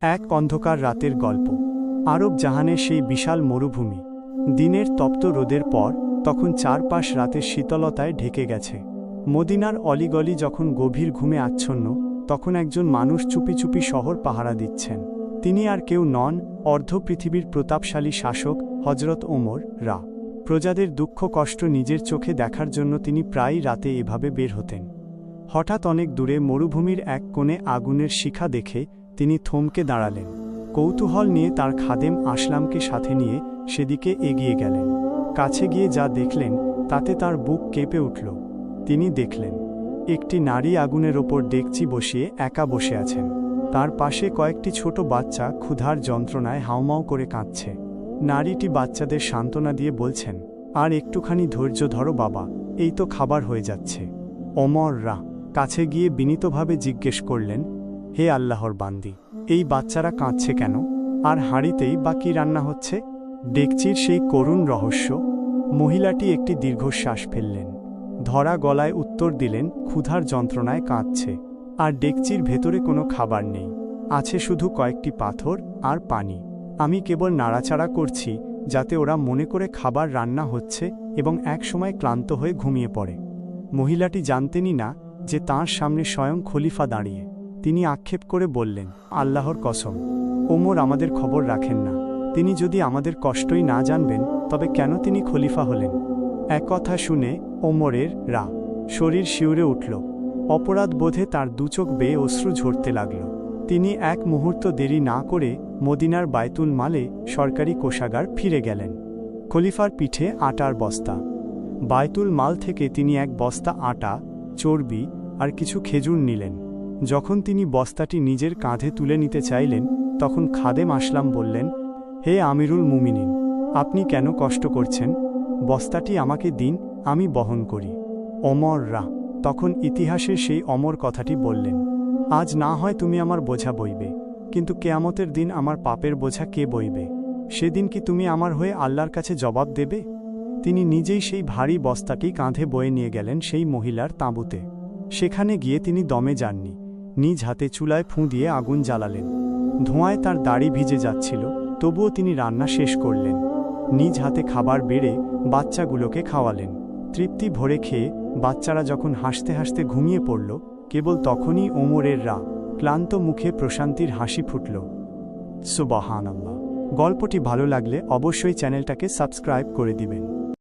এক অন্ধকার রাতের গল্প। আরব জাহানের সেই বিশাল মরুভূমি। দিনের তপ্ত রোদের পর তখন চারপাশ রাতের শীতলতায় ঢেকে গেছে। মদিনার অলিগলি যখন গভীর ঘুমে আচ্ছন্ন, তখন একজন মানুষ চুপি চুপি শহর পাহারা দিচ্ছেন। তিনি আর কেউ নন, অর্ধ পৃথিবীর প্রতাপশালী শাসক হজরত ওমর রা। প্রজাদের দুঃখ কষ্ট নিজের চোখে দেখার জন্য তিনি প্রায়ই রাতে এভাবে বের হতেন। হঠাৎ অনেক দূরে মরুভূমির এক কোণে আগুনের শিখা দেখে তিনি থমকে দাঁড়ালেন। কৌতূহল নিয়ে তার খাদেম আসলামকে সাথে নিয়ে সেদিকে এগিয়ে গেলেন। কাছে গিয়ে যা দেখলেন তাতে তার বুক কেঁপে উঠল। তিনি দেখলেন একটি নারী আগুনের ওপর ডেকচি বসিয়ে একা বসে আছেন। তার পাশে কয়েকটি ছোট বাচ্চা ক্ষুধার যন্ত্রণায় হাউমাউ করে কাঁদছে। নারীটি বাচ্চাদের সান্ত্বনা দিয়ে বলছেন, আর একটুখানি ধৈর্য ধরো বাবা, এই তো খাবার হয়ে যাচ্ছে। ওমর রা কাছে গিয়ে বিনীতভাবে জিজ্ঞেস করলেন, হে আল্লাহর বান্দি, এই বাচ্চারা কাঁদছে কেন? আর হাঁড়িতেই বা কি রান্না হচ্ছে? ডেকচির সেই করুণ রহস্য। মহিলাটি একটি দীর্ঘশ্বাস ফেললেন, ধরা গলায় উত্তর দিলেন, ক্ষুধার যন্ত্রণায় কাঁদছে। আর ডেকচির ভেতরে কোনো খাবার নেই, আছে শুধু কয়েকটি পাথর আর পানি। আমি কেবল নাড়াচাড়া করছি যাতে ওরা মনে করে খাবার রান্না হচ্ছে এবং একসময় ক্লান্ত হয়ে ঘুমিয়ে পড়ে। মহিলাটি জানতেনই না যে তাঁর সামনে স্বয়ং খলিফা দাঁড়িয়ে। তিনি আক্ষেপ করে বললেন, আল্লাহর কসম, ওমর আমাদের খবর রাখেন না। তিনি যদি আমাদের কষ্টই না জানবেন তবে কেন তিনি খলিফা হলেন? এক কথা শুনে ওমরের রা শরীর শিউরে উঠল। অপরাধ বোধে তার দুচোখ বেয়ে অশ্রু ঝরতে লাগল। তিনি এক মুহূর্ত দেরি না করে মদিনার বায়তুল মালে সরকারি কোষাগার ফিরে গেলেন। খলিফার পিঠে আটার বস্তা। বায়তুল মাল থেকে তিনি এক বস্তা আটা, চর্বি আর কিছু খেজুর নিলেন। যখন তিনি বস্তাটি নিজের কাঁধে তুলে নিতে চাইলেন, তখন খাদেম আসলাম বললেন, হে আমিরুল মুমিনিন, আপনি কেন কষ্ট করছেন? বস্তাটি আমাকে দিন, আমি বহন করি। ওমর রা তখন ইতিহাসের সেই অমর কথাটি বললেন, আজ না হয় তুমি আমার বোঝা বইবে, কিন্তু কেয়ামতের দিন আমার পাপের বোঝা কে বইবে? সেদিন কি তুমি আমার হয়ে আল্লাহর কাছে জবাব দেবে? তিনি নিজেই সেই ভারী বস্তাটি কাঁধে বয়ে নিয়ে গেলেন সেই মহিলার তাঁবুতে। সেখানে গিয়ে তিনি দমে যাননি। নিজ হাতে চুলায় ফুঁ দিয়ে আগুন জ্বালালেন। ধোঁয়ায় তার দাড়ি ভিজে যাচ্ছিল, তবুও তিনি রান্না শেষ করলেন। নিজ হাতে খাবার বেড়ে বাচ্চাগুলোকে খাওয়ালেন। তৃপ্তি ভরে খেয়ে বাচ্চারা যখন হাসতে হাসতে ঘুমিয়ে পড়ল, কেবল তখনই ওমরের রা ক্লান্ত মুখে প্রশান্তির হাসি ফুটল। সুবহানাল্লাহ। গল্পটি ভালো লাগলে অবশ্যই চ্যানেলটাকে সাবস্ক্রাইব করে দিবেন।